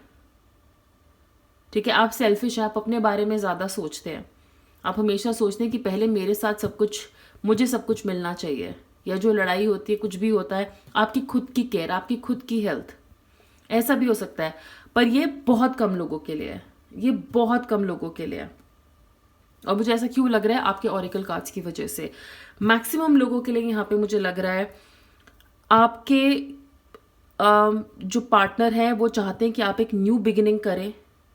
ठीक है, आप सेल्फिश हैं, आप अपने बारे में ज़्यादा सोचते हैं। आप हमेशा सोचते हैं कि पहले मेरे साथ सब कुछ, मुझे सब कुछ मिलना चाहिए। या जो लड़ाई होती है, कुछ भी होता है, आपकी खुद की केयर, आपकी खुद की हेल्थ, ऐसा भी हो सकता है। पर ये बहुत कम लोगों के लिए है, ये बहुत कम लोगों के लिए है। और मुझे ऐसा क्यों लग रहा है? आपके ऑरिकल कार्ड्स की वजह से। मैक्सिमम लोगों के लिए यहाँ पे मुझे लग रहा है आपके जो पार्टनर है वो चाहते हैं कि आप एक न्यू बिगिनिंग करें,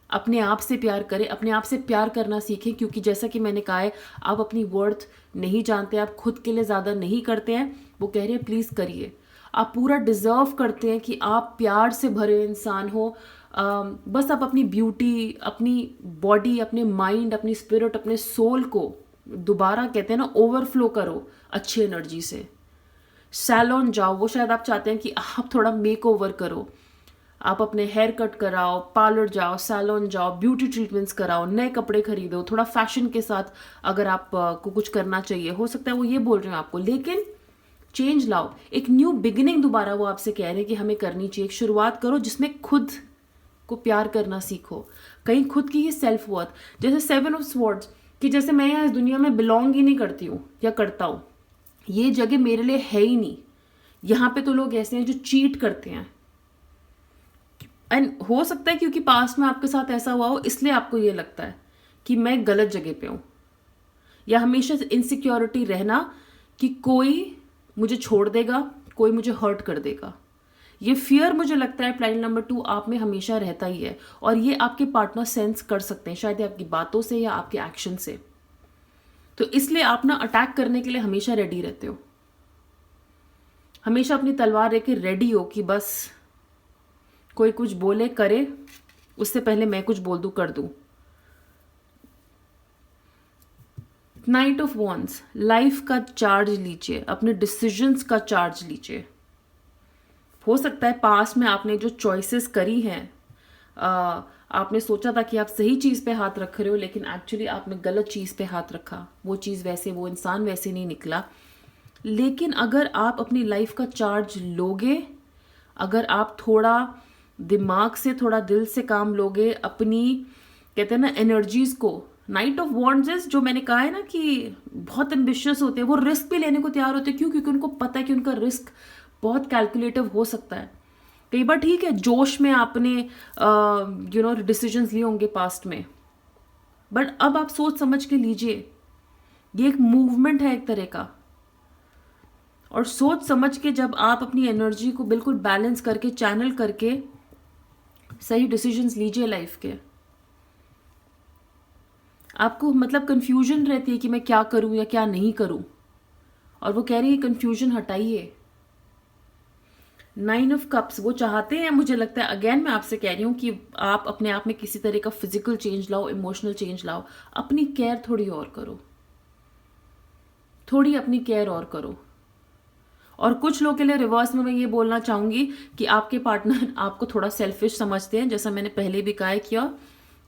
अपने आप से प्यार करें, अपने आप से प्यार करना सीखें। क्योंकि जैसा कि मैंने कहा है, आप अपनी वर्थ नहीं जानते, आप खुद के लिए ज़्यादा नहीं करते हैं। वो कह रहे हैं प्लीज़ करिए, आप पूरा डिज़र्व करते हैं कि आप प्यार से भरे इंसान हो। बस आप अपनी ब्यूटी, अपनी बॉडी, अपने माइंड, अपनी स्पिरिट, अपने सोल को दोबारा कहते हैं ना ओवरफ्लो करो अच्छी एनर्जी से। सैलून जाओ, वो शायद आप चाहते हैं कि आप थोड़ा मेक ओवर करो, आप अपने हेयर कट कराओ, पार्लर जाओ, सैलून जाओ, ब्यूटी ट्रीटमेंट्स कराओ, नए कपड़े खरीदो, थोड़ा फैशन के साथ अगर आप को कुछ करना चाहिए, हो सकता है वो ये बोल रहे हैं आपको। लेकिन चेंज लाओ, एक न्यू बिगिनिंग दोबारा वो आपसे कह रहे हैं कि हमें करनी चाहिए। एक शुरुआत करो जिसमें खुद को प्यार करना सीखो, कहीं खुद की ही सेल्फ वर्थ। जैसे 7 ऑफ स्वॉर्ड्स कि जैसे मैं यहाँ इस दुनिया में बिलोंग ही नहीं करती हूँ या करता हूँ, ये जगह मेरे लिए है ही नहीं। यहाँ पे तो लोग ऐसे हैं जो चीट करते हैं। एंड हो सकता है क्योंकि पास्ट में आपके साथ ऐसा हुआ हो, इसलिए आपको ये लगता है कि मैं गलत जगह पे हूँ। या हमेशा इनसिक्योरिटी रहना कि कोई मुझे छोड़ देगा, कोई मुझे हर्ट कर देगा। ये फियर मुझे लगता है प्लान नंबर 2 आप में हमेशा रहता ही है। और ये आपके पार्टनर सेंस कर सकते हैं, शायद आपकी बातों से या आपके एक्शन से। तो इसलिए आप ना अटैक करने के लिए हमेशा रेडी रहते हो, हमेशा अपनी तलवार लेके रेडी हो कि बस कोई कुछ बोले करे, उससे पहले मैं कुछ बोल दूं, कर दूं। नाइट ऑफ वॉन्ड्स, लाइफ का चार्ज लीजिए, अपने डिसीजंस का चार्ज लीजिए। हो सकता है पास्ट में आपने जो चॉइसेस करी हैं, आपने सोचा था कि आप सही चीज़ पे हाथ रख रहे हो, लेकिन एक्चुअली आपने गलत चीज़ पे हाथ रखा। वो चीज़ वैसे, वो इंसान वैसे नहीं निकला। लेकिन अगर आप अपनी लाइफ का चार्ज लोगे, अगर आप थोड़ा दिमाग से, थोड़ा दिल से काम लोगे, अपनी कहते हैं ना एनर्जीज को। नाइट ऑफ वॉन्ड्स जो मैंने कहा है ना कि बहुत एम्बिशियस होते हैं, वो रिस्क भी लेने को तैयार होते हैं। क्यों? क्योंकि उनको पता है कि उनका रिस्क बहुत कैलकुलेटिव हो सकता है। कई बार ठीक है जोश में आपने डिसीजंस लिए होंगे पास्ट में, बट अब आप सोच समझ के लीजिए। ये एक मूवमेंट है एक तरह का। और सोच समझ के जब आप अपनी एनर्जी को बिल्कुल बैलेंस करके, चैनल करके सही डिसीजंस लीजिए लाइफ के। आपको मतलब कंफ्यूजन रहती है कि मैं क्या करूं या क्या नहीं करूं, और वो कह रही है कंफ्यूजन हटाइए। 9 ऑफ कप्स, वो चाहते हैं, मुझे लगता है अगेन मैं आपसे कह रही हूं कि आप अपने आप में किसी तरह का फिजिकल चेंज लाओ, इमोशनल चेंज लाओ, अपनी केयर थोड़ी और करो, थोड़ी अपनी केयर और करो। और कुछ लोगों के लिए रिवर्स में मैं ये बोलना चाहूंगी कि आपके पार्टनर आपको थोड़ा सेल्फिश समझते हैं, जैसा मैंने पहले भी कहा किया,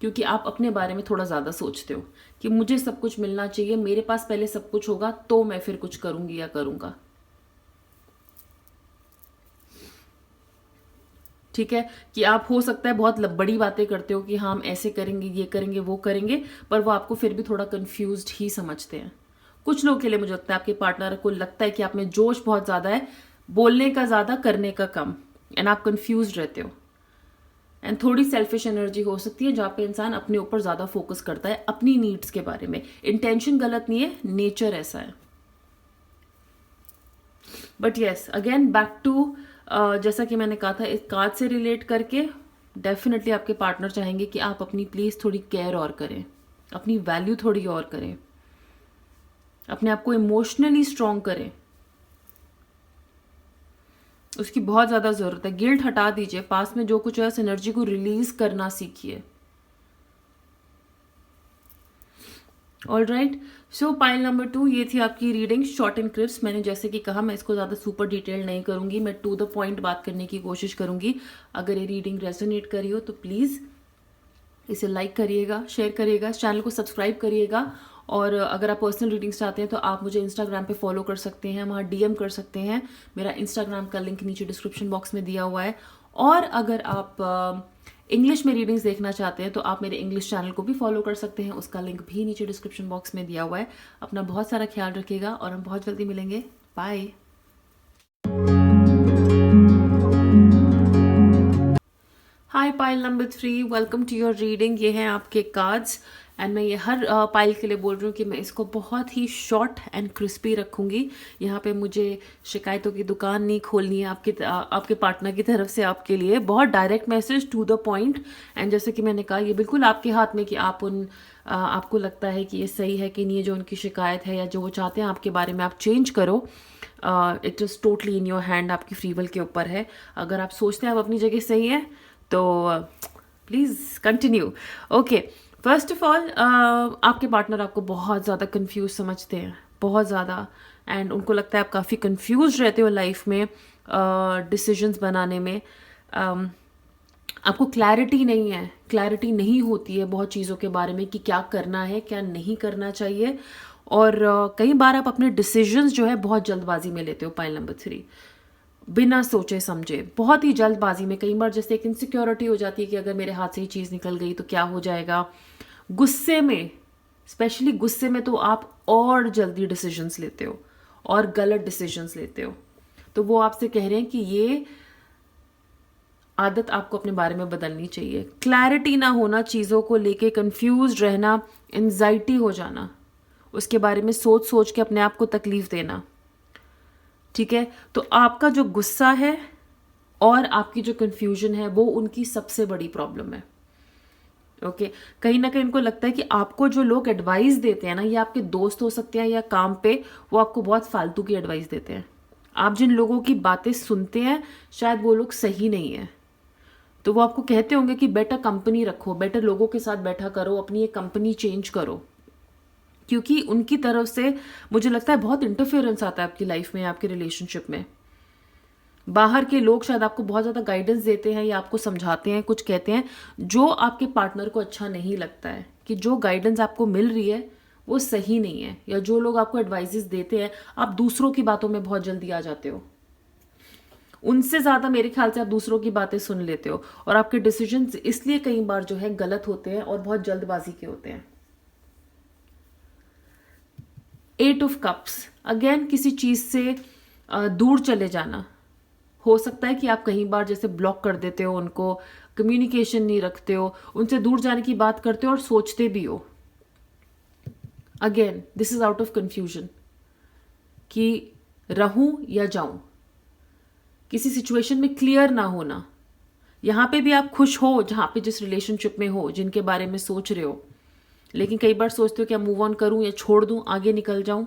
क्योंकि आप अपने बारे में थोड़ा ज़्यादा सोचते हो कि मुझे सब कुछ मिलना चाहिए, मेरे पास पहले सब कुछ होगा तो मैं फिर कुछ करूंगी या करूंगा। ठीक है, कि आप हो सकता है बहुत बड़ी बातें करते हो कि हाँ हम ऐसे करेंगे, ये करेंगे, वो करेंगे, पर वो आपको फिर भी थोड़ा कंफ्यूज्ड ही समझते हैं। कुछ लोग के लिए मुझे लगता है आपके पार्टनर को लगता है कि आप में जोश बहुत ज़्यादा है, बोलने का ज़्यादा, करने का कम, एंड आप कंफ्यूज रहते हो। एंड थोड़ी सेल्फिश एनर्जी हो सकती है जहाँ पे इंसान अपने ऊपर ज़्यादा फोकस करता है, अपनी नीड्स के बारे में। इंटेंशन गलत नहीं है, नेचर ऐसा है। But yes, again back to जैसा कि मैंने कहा था, इस कार्ड से रिलेट करके डेफिनेटली आपके पार्टनर चाहेंगे कि आप अपनी प्लीज थोड़ी केयर और करें, अपनी वैल्यू थोड़ी और करें, अपने आप को इमोशनली स्ट्रांग करें। उसकी बहुत ज़्यादा ज़रूरत है। गिल्ट हटा दीजिए, पास में जो कुछ है उस एनर्जी को रिलीज करना सीखिए। ऑल राइट, सो पाइल नंबर 2, ये थी आपकी रीडिंग, शॉर्ट एंड क्रिप्स। मैंने जैसे कि कहा, मैं इसको ज़्यादा सुपर डिटेल नहीं करूंगी, मैं टू द पॉइंट बात करने की कोशिश करूंगी। अगर ये रीडिंग रेजोनेट करी हो तो प्लीज़ इसे लाइक करिएगा, शेयर करिएगा, इस चैनल को सब्सक्राइब करिएगा। और अगर आप पर्सनल रीडिंग्स चाहते हैं तो आप मुझे इंस्टाग्राम पे फॉलो कर सकते हैं, वहाँ डीएम कर सकते हैं। मेरा इंस्टाग्राम का लिंक नीचे डिस्क्रिप्शन बॉक्स में दिया हुआ है। और अगर आप इंग्लिश में रीडिंग्स देखना चाहते हैं तो आप मेरे इंग्लिश चैनल को भी फॉलो कर सकते हैं, उसका लिंक भी नीचे डिस्क्रिप्शन बॉक्स में दिया हुआ है। अपना बहुत सारा ख्याल रखिएगा और हम बहुत जल्दी मिलेंगे। Bye. Hi pile number 3, welcome to your reading. ये हैं आपके कार्ड्स, एंड मैं ये हर पाइल के लिए बोल रही हूँ कि मैं इसको बहुत ही शॉर्ट एंड क्रिस्पी रखूँगी। यहाँ पे मुझे शिकायतों की दुकान नहीं खोलनी है आपके पार्टनर की तरफ से आपके लिए। बहुत direct message, to the point. And जैसे कि मैंने कहा, ये बिल्कुल आपके हाथ में कि आप आपको लगता है कि ये सही है कि नहीं, जो उनकी शिकायत है या जो वो चाहते हैं आपके बारे में आप चेंज करो। It is totally in your hand, आपकी फ्री विल के ऊपर है। अगर आप सोचते हैं आप अपनी जगह सही है तो please continue. Okay, first of all, आपके पार्टनर आपको बहुत ज़्यादा कंफ्यूज समझते हैं, बहुत ज़्यादा। एंड उनको लगता है आप काफ़ी कंफ्यूज रहते हो लाइफ में, डिसीजंस बनाने में। आपको क्लैरिटी नहीं है, क्लैरिटी नहीं होती है बहुत चीज़ों के बारे में कि क्या करना है, क्या नहीं करना चाहिए। और कई बार आप अपने डिसीजंस जो है बहुत जल्दबाजी में लेते हो। पाइल नंबर 3, बिना सोचे समझे, बहुत ही जल्दबाजी में। कई बार जैसे एक इनसिक्योरिटी हो जाती है कि अगर मेरे हाथ से ही चीज़ निकल गई तो क्या हो जाएगा। गुस्से में, स्पेशली गुस्से में, तो आप और जल्दी डिसीजंस लेते हो और गलत डिसीजंस लेते हो। तो वो आपसे कह रहे हैं कि ये आदत आपको अपने बारे में बदलनी चाहिए। क्लैरिटी ना होना, चीज़ों को लेके कंफ्यूज रहना, एंजाइटी हो जाना, उसके बारे में सोच सोच के अपने आप को तकलीफ देना। ठीक है, तो आपका जो गुस्सा है और आपकी जो कंफ्यूजन है वो उनकी सबसे बड़ी प्रॉब्लम है। ओके, कहीं ना कहीं उनको लगता है कि आपको जो लोग एडवाइस देते हैं ना, ये आपके दोस्त हो सकते हैं या काम पे, वो आपको बहुत फालतू की एडवाइस देते हैं। आप जिन लोगों की बातें सुनते हैं शायद वो लोग सही नहीं है, तो वो आपको कहते होंगे कि बेटर कंपनी रखो, बेटर लोगों के साथ बैठा करो, अपनी ये कंपनी चेंज करो। क्योंकि उनकी तरफ से मुझे लगता है बहुत इंटरफेरेंस आता है आपकी लाइफ में, आपके रिलेशनशिप में। बाहर के लोग शायद आपको बहुत ज़्यादा गाइडेंस देते हैं या आपको समझाते हैं, कुछ कहते हैं जो आपके पार्टनर को अच्छा नहीं लगता है, कि जो गाइडेंस आपको मिल रही है वो सही नहीं है, या जो लोग आपको एडवाइजेस देते हैं, आप दूसरों की बातों में बहुत जल्दी आ जाते हो। उनसे ज़्यादा मेरे ख्याल से आप दूसरों की बातें सुन लेते हो, और आपके डिसीजंस इसलिए कई बार जो है गलत होते हैं और बहुत जल्दबाजी के होते हैं। 8 ऑफ कप्स, अगेन किसी चीज़ से दूर चले जाना। हो सकता है कि आप कई बार जैसे ब्लॉक कर देते हो उनको, कम्युनिकेशन नहीं रखते हो, उनसे दूर जाने की बात करते हो और सोचते भी हो। Again this is out of confusion कि रहूं या जाऊं, किसी सिचुएशन में क्लियर ना होना। यहां पे भी आप खुश हो जहां पे जिस रिलेशनशिप में हो, जिनके बारे में सोच रहे हो, लेकिन कई बार सोचते हो क्या मूव ऑन करूं या छोड़ दूं, आगे निकल जाऊं।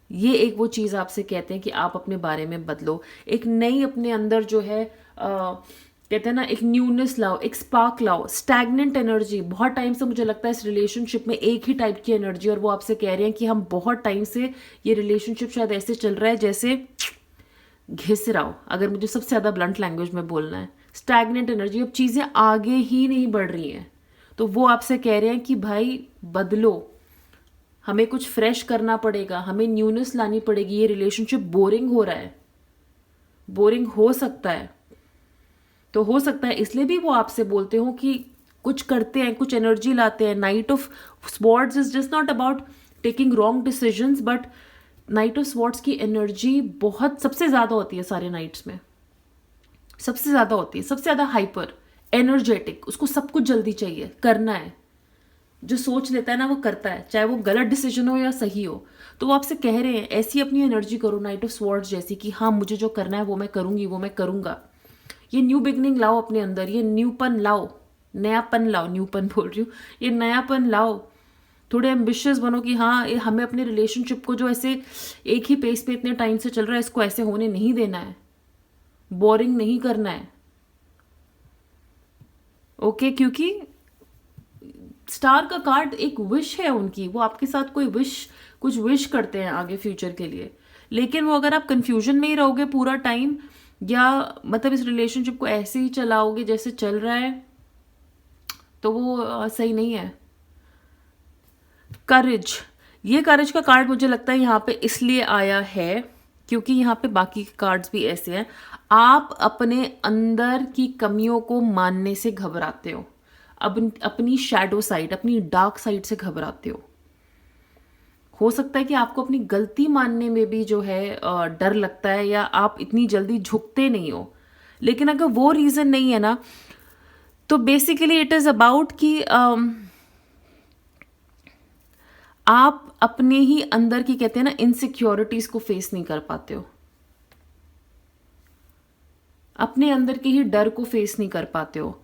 ये एक वो चीज़ आपसे कहते हैं कि आप अपने बारे में बदलो, एक नई अपने अंदर जो है कहते हैं ना, एक न्यूनेस लाओ, एक स्पार्क लाओ। स्टैग्नेंट एनर्जी, बहुत टाइम से मुझे लगता है इस रिलेशनशिप में एक ही टाइप की एनर्जी, और वो आपसे कह रहे हैं कि हम बहुत टाइम से ये रिलेशनशिप शायद ऐसे चल रहा है जैसे घिस रहा हो, अगर मुझे सबसे ज़्यादा ब्लंट लैंग्वेज में बोलना है। स्टैग्नेंट एनर्जी, अब चीज़ें आगे ही नहीं बढ़ रही हैं, तो वो आपसे कह रहे हैं कि भाई बदलो, हमें कुछ फ्रेश करना पड़ेगा, हमें न्यूनेस लानी पड़ेगी। ये रिलेशनशिप बोरिंग हो रहा है, बोरिंग हो सकता है। तो हो सकता है इसलिए भी वो आपसे बोलते हो कि कुछ करते हैं, कुछ एनर्जी लाते हैं। Night of swords is just not about taking wrong decisions, but night of swords की एनर्जी बहुत सबसे ज़्यादा होती है सारे नाइट्स में, सबसे ज़्यादा होती है, सबसे ज़्यादा हाइपर एनर्जेटिक, उसको सब कुछ जल्दी चाहिए, करना है। जो सोच लेता है ना वो करता है, चाहे वो गलत डिसीजन हो या सही हो। तो वो आपसे कह रहे हैं ऐसी अपनी एनर्जी करो नाइट ऑफ स्वॉर्ड्स जैसी, कि हाँ मुझे जो करना है वो मैं करूंगी, वो मैं करूंगा। ये न्यू बिगनिंग लाओ अपने अंदर, ये न्यूपन लाओ, नयापन लाओ, न्यूपन बोल रही हूँ, ये नयापन लाओ। थोड़े एम्बिशियस बनो कि हाँ हमें अपने रिलेशनशिप को जो ऐसे एक ही पेस पे इतने टाइम से चल रहा है इसको ऐसे होने नहीं देना है, बोरिंग नहीं करना है। ओके, क्योंकि स्टार का कार्ड एक विश है उनकी, वो आपके साथ कोई कुछ विश करते हैं आगे फ्यूचर के लिए। लेकिन वो अगर आप कंफ्यूजन में ही रहोगे पूरा टाइम, या मतलब इस रिलेशनशिप को ऐसे ही चलाओगे जैसे चल रहा है, तो वो सही नहीं है। करेज, ये करेज का कार्ड मुझे लगता है यहाँ पे इसलिए आया है क्योंकि यहाँ पे बाकी कार्ड्स भी ऐसे हैं। आप अपने अंदर की कमियों को मानने से घबराते हो, अब अपनी शैडो साइड, अपनी डार्क साइड से घबराते हो सकता है कि आपको अपनी गलती मानने में भी जो है डर लगता है, या आप इतनी जल्दी झुकते नहीं हो। लेकिन अगर वो रीज़न नहीं है ना, तो बेसिकली इट इज़ अबाउट कि आप अपने ही अंदर की, कहते हैं ना, इनसिक्योरिटीज को फेस नहीं कर पाते हो, अपने अंदर के ही डर को फेस नहीं कर पाते हो।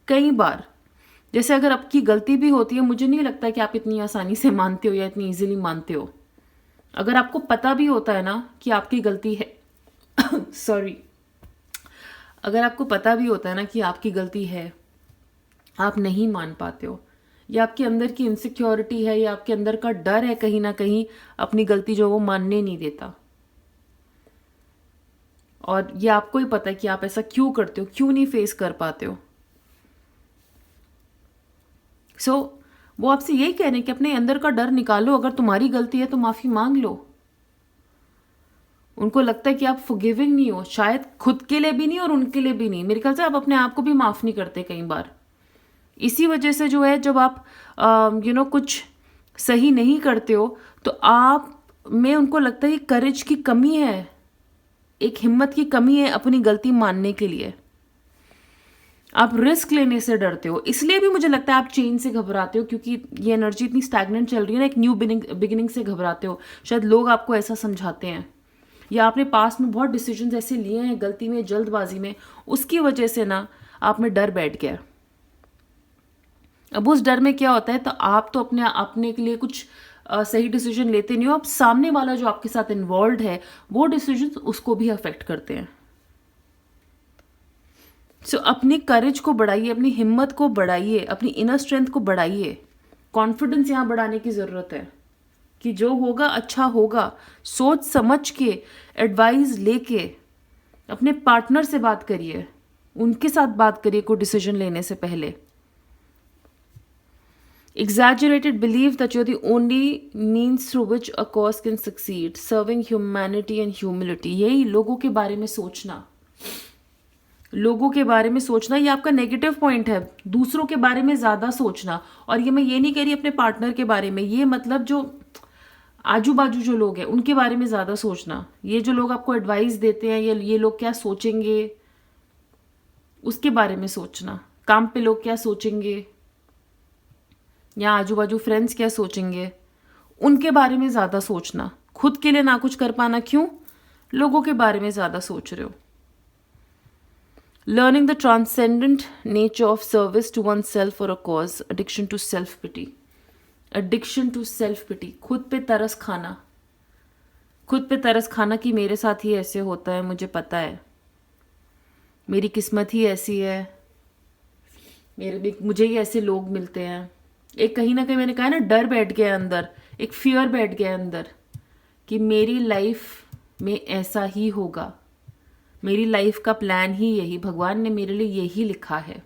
कई बार जैसे अगर आपकी गलती भी होती है, मुझे नहीं लगता कि आप इतनी आसानी से मानते हो या इतनी इजीली मानते हो। अगर आपको पता भी होता है ना कि आपकी गलती है सॉरी, अगर आपको पता भी होता है ना कि आपकी गलती है, आप नहीं मान पाते हो, या आपके अंदर की इनसिक्योरिटी है, या आपके अंदर का डर है कहीं ना कहीं अपनी गलती जो वो मानने नहीं देता। और ये आपको ही पता है कि आप ऐसा क्यों करते हो, क्यों नहीं फेस कर पाते हो। वो आपसे यही कह रहे हैं कि अपने अंदर का डर निकालो, अगर तुम्हारी गलती है तो माफी मांग लो। उनको लगता है कि आप फॉरगिविंग नहीं हो, शायद खुद के लिए भी नहीं और उनके लिए भी नहीं। मेरे ख्याल से आप अपने आप को भी माफ नहीं करते कई बार। इसी वजह से जो है, जब आप कुछ सही नहीं करते हो, तो आप में उनको लगता है कि करेज की कमी है, एक हिम्मत की कमी है अपनी गलती मानने के लिए। आप रिस्क लेने से डरते हो, इसलिए भी मुझे लगता है आप चेंज से घबराते हो, क्योंकि ये एनर्जी इतनी स्टैग्नेंट चल रही है ना, एक न्यू बिगिनिंग से घबराते हो। शायद लोग आपको ऐसा समझाते हैं, या आपने पास में बहुत डिसीजंस ऐसे लिए हैं गलती में, जल्दबाजी में, उसकी वजह से ना आप में डर बैठ गया। अब उस डर में क्या होता है, तो आप तो अपने के लिए कुछ सही डिसीजन लेते नहीं हो, आप सामने वाला जो आपके साथ इन्वॉल्व है वो डिसीजन उसको भी अफेक्ट करते हैं। अपनी करेज को बढ़ाइए, अपनी हिम्मत को बढ़ाइए, अपनी इनर स्ट्रेंथ को बढ़ाइए। कॉन्फिडेंस यहाँ बढ़ाने की ज़रूरत है कि जो होगा अच्छा होगा। सोच समझ के, एडवाइस लेके अपने पार्टनर से बात करिए, उनके साथ बात करिए कोई डिसीजन लेने से पहले। Exaggerated belief that you're the only means through which a cause can succeed, serving humanity and humility. यही लोगों के बारे में सोचना, लोगों के बारे में सोचना, ये आपका नेगेटिव पॉइंट है, दूसरों के बारे में ज़्यादा सोचना। और ये मैं ये नहीं कह रही अपने पार्टनर के बारे में, ये मतलब जो आजू बाजू जो लोग हैं उनके बारे में ज़्यादा सोचना। ये जो लोग आपको एडवाइस देते हैं, ये लोग क्या सोचेंगे उसके बारे में सोचना। काम पे लोग क्या सोचेंगे, या आजू बाजू फ्रेंड्स क्या सोचेंगे, उनके बारे में ज़्यादा सोचना। खुद के लिए ना कुछ कर पाना, क्यों? लोगों के बारे में ज़्यादा सोच रहे हो। Learning the transcendent nature of service to oneself और a cause, addiction to self pity, addiction to self pity, खुद पे तरस खाना, खुद पे तरस खाना कि मेरे साथ ही ऐसे होता है, मुझे पता है, मेरी किस्मत ही ऐसी है, मुझे ही ऐसे लोग मिलते हैं। एक कहीं ना कहीं मैंने कहा ना, डर बैठ गया अंदर, एक फियर बैठ गया अंदर कि मेरी लाइफ में ऐसा ही होगा, मेरी लाइफ का प्लान ही यही, भगवान ने मेरे लिए यही लिखा है।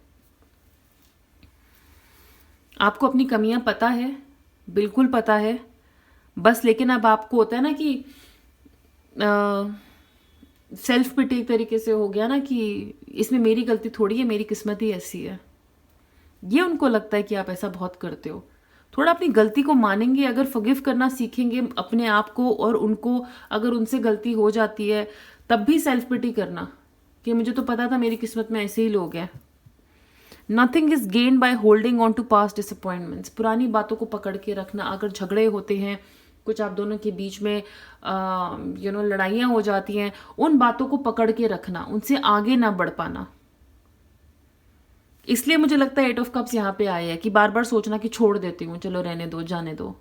आपको अपनी कमियां पता है, बिल्कुल पता है, बस लेकिन अब आपको होता है ना कि सेल्फ पिटी एक तरीके से हो गया ना कि इसमें मेरी गलती थोड़ी है, मेरी किस्मत ही ऐसी है। ये उनको लगता है कि आप ऐसा बहुत करते हो। थोड़ा अपनी गलती को मानेंगे, अगर फॉरगिव करना सीखेंगे अपने आप को और उनको, अगर उनसे गलती हो जाती है तब भी सेल्फ पिटी करना कि मुझे तो पता था मेरी किस्मत में ऐसे ही लोग हैं। Nothing is gain by holding on to past disappointments. पुरानी बातों को पकड़ के रखना, अगर झगड़े होते हैं, कुछ आप दोनों के बीच में लड़ाइयाँ हो जाती हैं, उन बातों को पकड़ के रखना, उनसे आगे ना बढ़ पाना। इसलिए मुझे लगता है 8 ऑफ कप्स यहाँ पे आए हैं कि बार बार सोचना कि छोड़ देती हूँ, चलो रहने दो, जाने दो,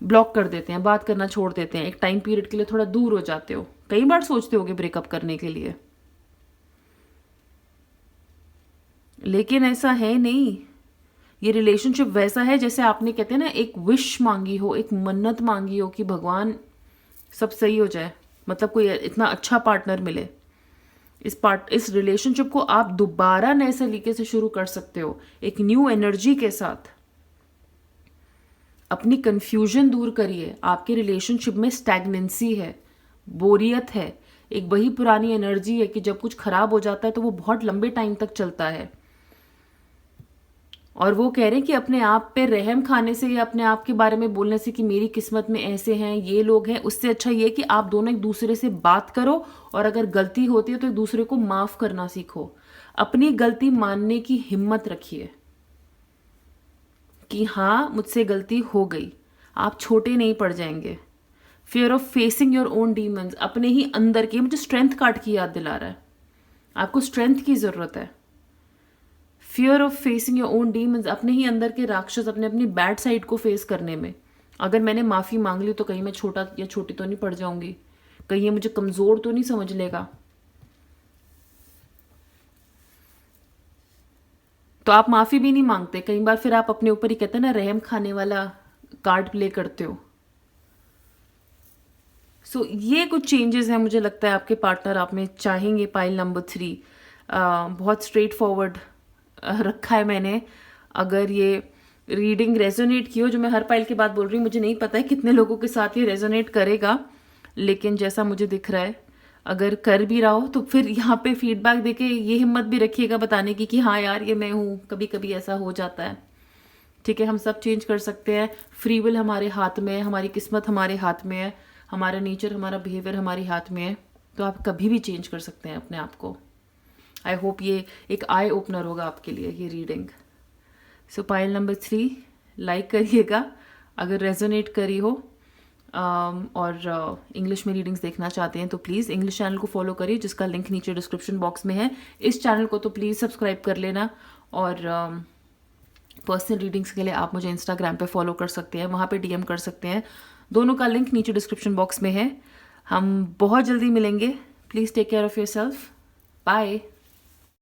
ब्लॉक कर देते हैं, बात करना छोड़ देते हैं, एक टाइम पीरियड के लिए थोड़ा दूर हो जाते हो। कई बार सोचते होगे ब्रेकअप करने के लिए, लेकिन ऐसा है नहीं। ये रिलेशनशिप वैसा है जैसे आपने, कहते हैं ना, एक विश मांगी हो, एक मन्नत मांगी हो कि भगवान सब सही हो जाए, मतलब कोई इतना अच्छा पार्टनर मिले। इस रिलेशनशिप को आप दोबारा नए तरीके से शुरू कर सकते हो, एक न्यू एनर्जी के साथ। अपनी कंफ्यूजन दूर करिए। आपके रिलेशनशिप में स्टैग्नेंसी है, बोरियत है, एक वही पुरानी एनर्जी है कि जब कुछ खराब हो जाता है तो वो बहुत लंबे टाइम तक चलता है। और वो कह रहे हैं कि अपने आप पे रहम खाने से या अपने आप के बारे में बोलने से कि मेरी किस्मत में ऐसे हैं, ये लोग हैं, उससे अच्छा ये कि आप दोनों एक दूसरे से बात करो और अगर गलती होती है तो एक दूसरे को माफ करना सीखो। अपनी गलती मानने की हिम्मत रखिए कि हाँ, मुझसे गलती हो गई। आप छोटे नहीं पड़ जाएंगे। Fear of facing your own demons, अपने ही अंदर की, मुझे स्ट्रेंथ कार्ड की याद दिला रहा है, आपको स्ट्रेंथ की जरूरत है। Fear of facing your own demons, अपने ही अंदर के राक्षस, अपनी बैड साइड को फेस करने में। अगर मैंने माफ़ी मांग ली तो कहीं मैं छोटा या छोटी तो नहीं पड़ जाऊंगी, कहीं ये मुझे कमज़ोर तो नहीं समझ लेगा। तो आप माफ़ी भी नहीं मांगते कई बार, फिर आप अपने ऊपर ही, कहते हैं ना, रहम खाने वाला कार्ड प्ले करते हो। सो ये कुछ चेंजेस हैं, मुझे लगता है आपके पार्टनर आप में चाहेंगे। पाइल नंबर 3 बहुत स्ट्रेट फॉरवर्ड रखा है मैंने। अगर ये रीडिंग रेजोनेट की हो, जो मैं हर पाइल के बाद बोल रही हूँ, मुझे नहीं पता है कितने लोगों के साथ ये रेजोनेट करेगा, लेकिन जैसा मुझे दिख रहा है, अगर कर भी रहा हो तो फिर यहाँ पे फीडबैक देके ये हिम्मत भी रखिएगा बताने की कि हाँ यार, ये मैं हूँ, कभी कभी ऐसा हो जाता है। ठीक है, हम सब चेंज कर सकते हैं। फ्री विल हमारे हाथ में है, हमारी किस्मत हमारे हाथ में है, हमारा नेचर, हमारा बिहेवियर हमारे हाथ में है। तो आप कभी भी चेंज कर सकते हैं अपने आप को। आई होप ये एक आई ओपनर होगा आपके लिए ये रीडिंग। सो पाइल नंबर 3 लाइक करिएगा अगर रेजोनेट करी हो, और इंग्लिश में रीडिंग्स देखना चाहते हैं तो प्लीज़ इंग्लिश चैनल को फॉलो करिए, जिसका लिंक नीचे डिस्क्रिप्शन बॉक्स में है। इस चैनल को तो प्लीज़ सब्सक्राइब कर लेना। और पर्सनल रीडिंग्स के लिए आप मुझे इंस्टाग्राम पे फॉलो कर सकते हैं, वहाँ पे डीएम कर सकते हैं। दोनों का लिंक नीचे डिस्क्रिप्शन बॉक्स में है। हम बहुत जल्दी मिलेंगे। Please take care of yourself. Bye.